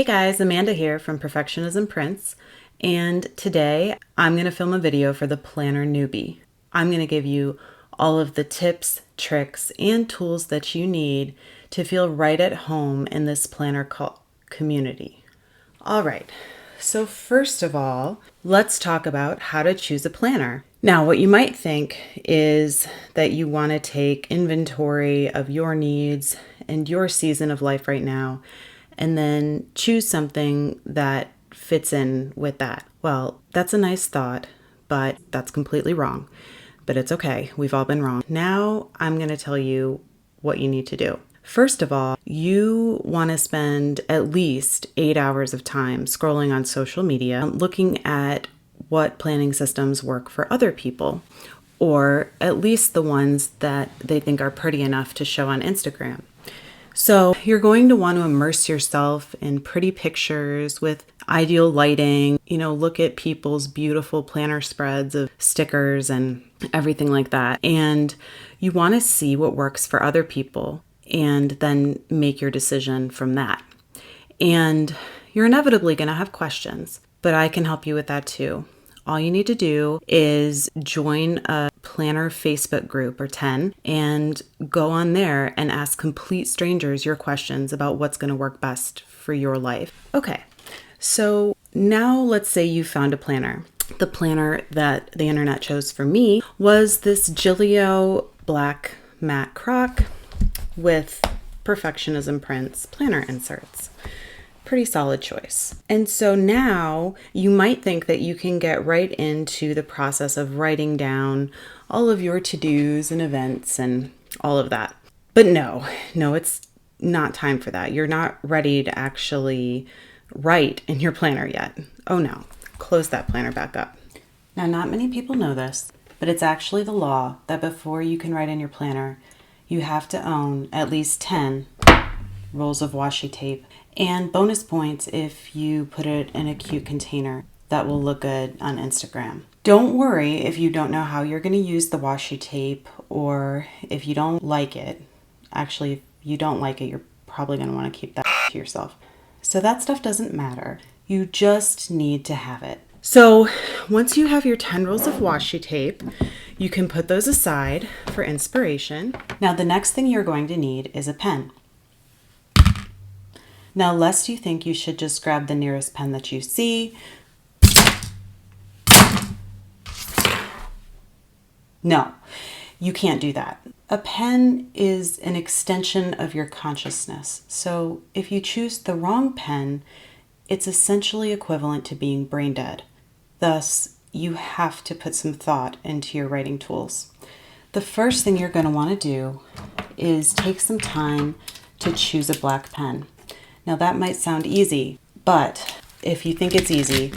guys, Amanda here from PerfectionismPrints, and today I'm going to film a video for the planner Newbie. I'm going to give you all of the tips, tricks, and tools that you need to feel right at home in this planner community. All right, so first of all, let's talk about how to choose a planner. Now, what you might think is that you want to take inventory of your needs and your season of life right now, and then choose something that fits in with that. Well, that's a nice thought, but that's completely wrong. But it's okay, we've all been wrong. Now I'm going to tell you what you need to do. First of all, you want to spend at least 8 hours of time scrolling on social media, looking at what planning systems work for other people, or at least the ones that they think are pretty enough to show on Instagram. So you're going to want to immerse yourself in pretty pictures with ideal lighting, look at people's beautiful planner spreads of stickers and everything like that. And you want to see what works for other people and then make your decision from that. And you're inevitably going to have questions, but I can help you with that too. All you need to do is join a planner Facebook group or 10 and go on there and ask complete strangers your questions about what's going to work best for your life. Okay, so now let's say you found a planner. The planner that the internet chose for me was this Gillio black matte croc with PerfectionismPrints planner inserts. Pretty solid choice. And so now you might think that you can get right into the process of writing down all of your to-dos and events and all of that. But no, it's not time for that. You're not ready to actually write in your planner yet. Oh no, close that planner back up. Now, not many people know this, but it's actually the law that before you can write in your planner, you have to own at least 10 rolls of washi tape. And bonus points if you put it in a cute container that will look good on Instagram. Don't worry if you don't know how you're going to use the washi tape or if you don't like it. Actually, if you don't like it, you're probably going to want to keep that to yourself. So that stuff doesn't matter. You just need to have it. So once you have your 10 rolls of washi tape, you can put those aside for inspiration. Now the next thing you're going to need is a pen. Now, lest you think you should just grab the nearest pen that you see. No, you can't do that. A pen is an extension of your consciousness. So if you choose the wrong pen, it's essentially equivalent to being brain dead. Thus, you have to put some thought into your writing tools. The first thing you're going to want to do is take some time to choose a black pen. Now that might sound easy, but if you think it's easy,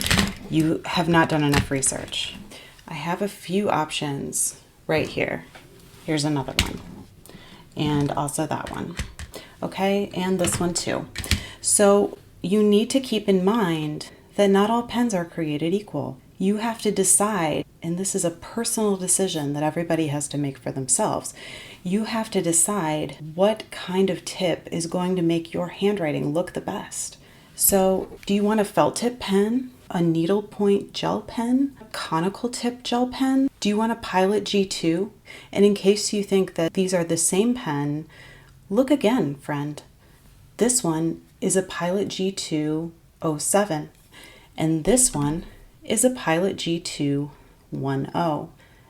you have not done enough research. I have a few options right here. Here's another one, and also that one. Okay, and this one too. So you need to keep in mind that not all pens are created equal. You have to decide, and this is a personal decision that everybody has to make for themselves. You have to decide what kind of tip is going to make your handwriting look the best. So do you want a felt tip pen, a needlepoint gel pen, a conical tip gel pen? Do you want a Pilot G2? And in case you think that these are the same pen, look again, friend. This one is a Pilot G2 07, and this one is a Pilot G2 10.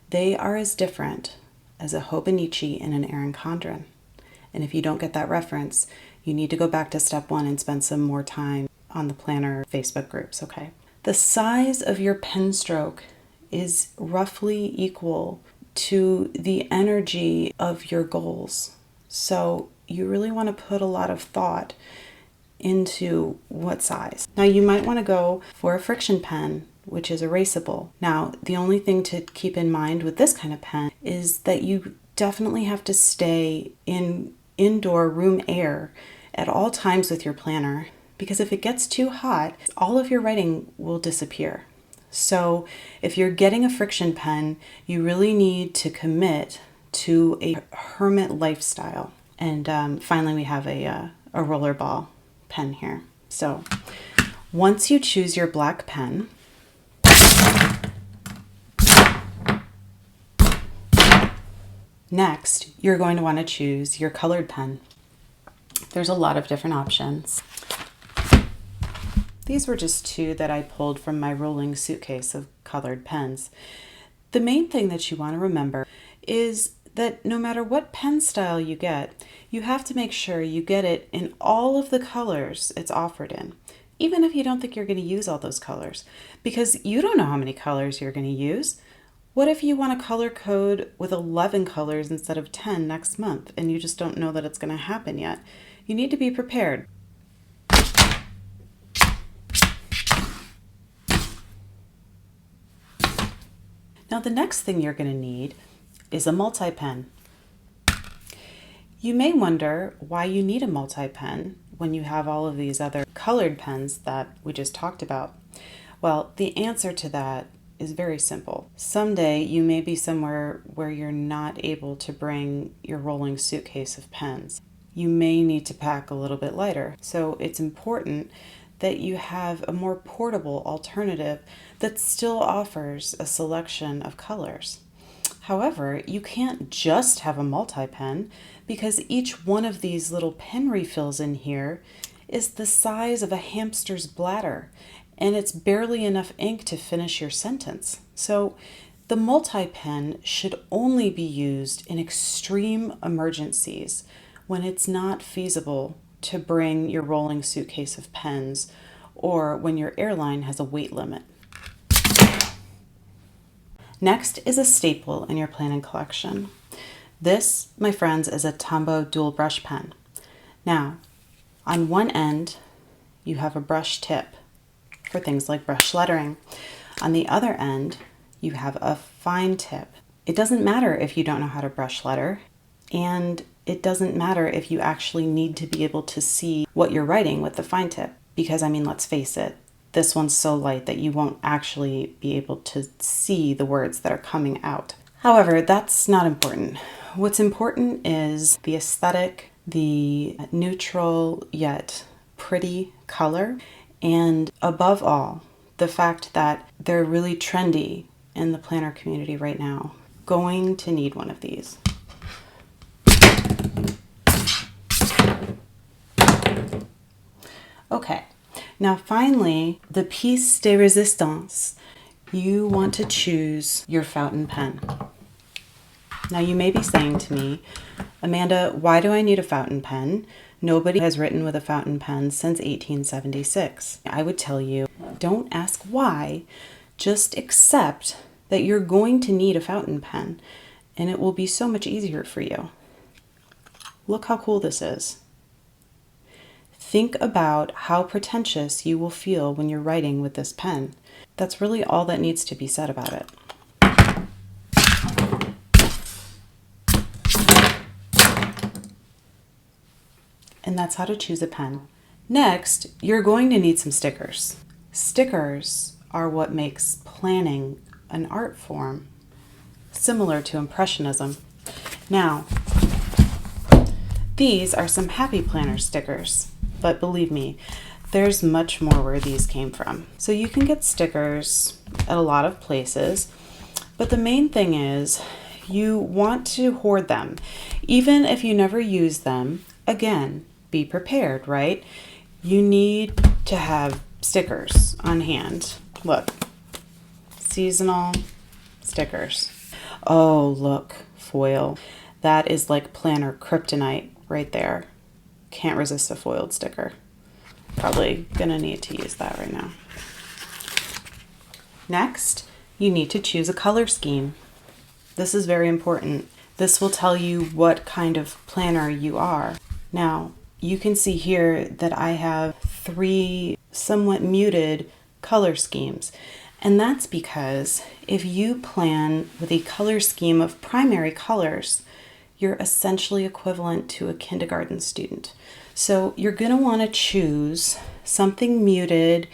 They are as different as a Hobonichi and an Erin Condren. And if you don't get that reference, you need to go back to step 1 and spend some more time on the planner Facebook groups, okay? The size of your pen stroke is roughly equal to the energy of your goals. So you really want to put a lot of thought into what size. Now you might want to go for a friction pen, which is erasable. Now, the only thing to keep in mind with this kind of pen is that you definitely have to stay in indoor room air at all times with your planner, because if it gets too hot, all of your writing will disappear. So if you're getting a friction pen, you really need to commit to a hermit lifestyle. And finally, we have a rollerball pen here. So once you choose your black pen, next you're going to want to choose your colored pen. There's a lot of different options. These were just two that I pulled from my rolling suitcase of colored pens. The main thing that you want to remember is that no matter what pen style you get, you have to make sure you get it in all of the colors it's offered in, even if you don't think you're going to use all those colors, because you don't know how many colors you're going to use. What if you want a color code with 11 colors instead of 10 next month, and you just don't know that it's going to happen yet? You need to be prepared. Now the next thing you're going to need is a multi-pen. You may wonder why you need a multi-pen when you have all of these other colored pens that we just talked about. Well, the answer to that is very simple. Someday you may be somewhere where you're not able to bring your rolling suitcase of pens. You may need to pack a little bit lighter. So it's important that you have a more portable alternative that still offers a selection of colors. However, you can't just have a multi-pen because each one of these little pen refills in here is the size of a hamster's bladder, and it's barely enough ink to finish your sentence. So the multi-pen should only be used in extreme emergencies when it's not feasible to bring your rolling suitcase of pens, or when your airline has a weight limit. Next is a staple in your planning collection. This, my friends, is a Tombow dual brush pen. Now, on one end, you have a brush tip for things like brush lettering. On the other end, you have a fine tip. It doesn't matter if you don't know how to brush letter, and it doesn't matter if you actually need to be able to see what you're writing with the fine tip, because I mean, let's face it, this one's so light that you won't actually be able to see the words that are coming out. However, that's not important. What's important is the aesthetic, the neutral yet pretty color, and above all, the fact that they're really trendy in the planner community right now. Going to need one of these. Okay, now finally, the pièce de résistance. You want to choose your fountain pen. Now you may be saying to me, Amanda, why do I need a fountain pen? Nobody has written with a fountain pen since 1876. I would tell you, don't ask why, just accept that you're going to need a fountain pen, and it will be so much easier for you. Look how cool this is. Think about how pretentious you will feel when you're writing with this pen. That's really all that needs to be said about it. And that's how to choose a pen. Next, you're going to need some stickers. Stickers are what makes planning an art form, similar to Impressionism. Now, these are some Happy Planner stickers, but believe me, there's much more where these came from. So you can get stickers at a lot of places, but the main thing is you want to hoard them. Even if you never use them, again, be prepared, right? You need to have stickers on hand. Look, seasonal stickers. Oh, look, foil. That is like planner kryptonite right there. Can't resist a foiled sticker. Probably gonna need to use that right now. Next, you need to choose a color scheme. This is very important. This will tell you what kind of planner you are. Now, you can see here that I have 3 somewhat muted color schemes. And that's because if you plan with a color scheme of primary colors, you're essentially equivalent to a kindergarten student. So you're going to want to choose something muted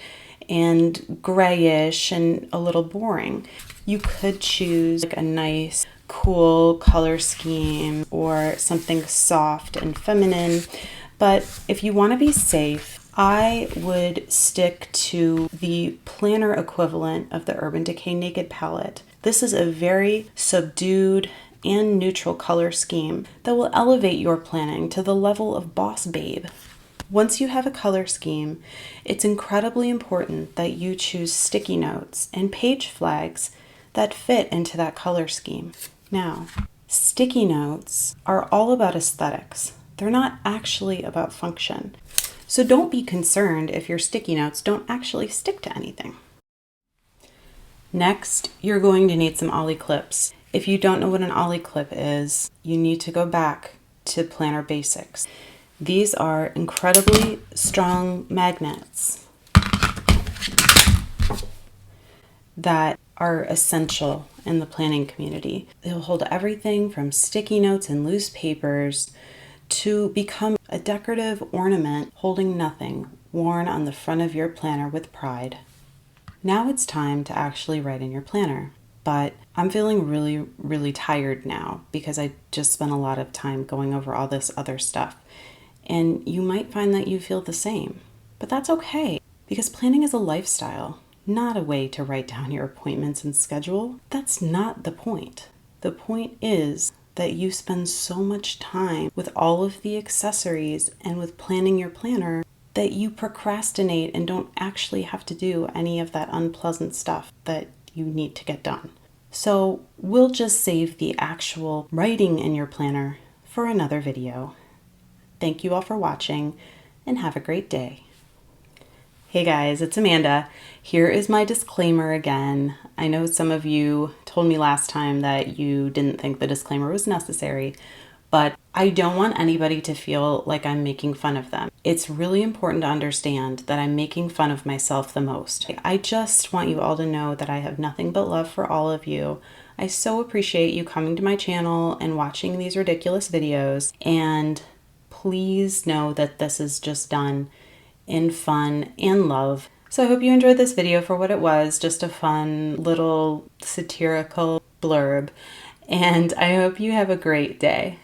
and grayish and a little boring. You could choose like a nice, cool color scheme or something soft and feminine. But if you want to be safe, I would stick to the planner equivalent of the Urban Decay Naked palette. This is a very subdued and neutral color scheme that will elevate your planning to the level of Boss Babe. Once you have a color scheme, it's incredibly important that you choose sticky notes and page flags that fit into that color scheme. Now, sticky notes are all about aesthetics. They're not actually about function. So don't be concerned if your sticky notes don't actually stick to anything. Next, you're going to need some Ollie Clips. If you don't know what an Ollie Clip is, you need to go back to planner basics. These are incredibly strong magnets that are essential in the planning community. They'll hold everything from sticky notes and loose papers to become a decorative ornament holding nothing, worn on the front of your planner with pride. Now it's time to actually write in your planner. But I'm feeling really tired now because I just spent a lot of time going over all this other stuff. And you might find that you feel the same. But that's okay, because planning is a lifestyle, not a way to write down your appointments and schedule. That's not the point. The point is that you spend so much time with all of the accessories and with planning your planner that you procrastinate and don't actually have to do any of that unpleasant stuff that you need to get done. So we'll just save the actual writing in your planner for another video. Thank you all for watching and have a great day. Hey guys, it's Amanda. Here is my disclaimer again. I know some of you told me last time that you didn't think the disclaimer was necessary, but I don't want anybody to feel like I'm making fun of them. It's really important to understand that I'm making fun of myself the most. I just want you all to know that I have nothing but love for all of you. I so appreciate you coming to my channel and watching these ridiculous videos, and please know that this is just done in fun and love. So I hope you enjoyed this video for what it was, just a fun little satirical blurb, and I hope you have a great day.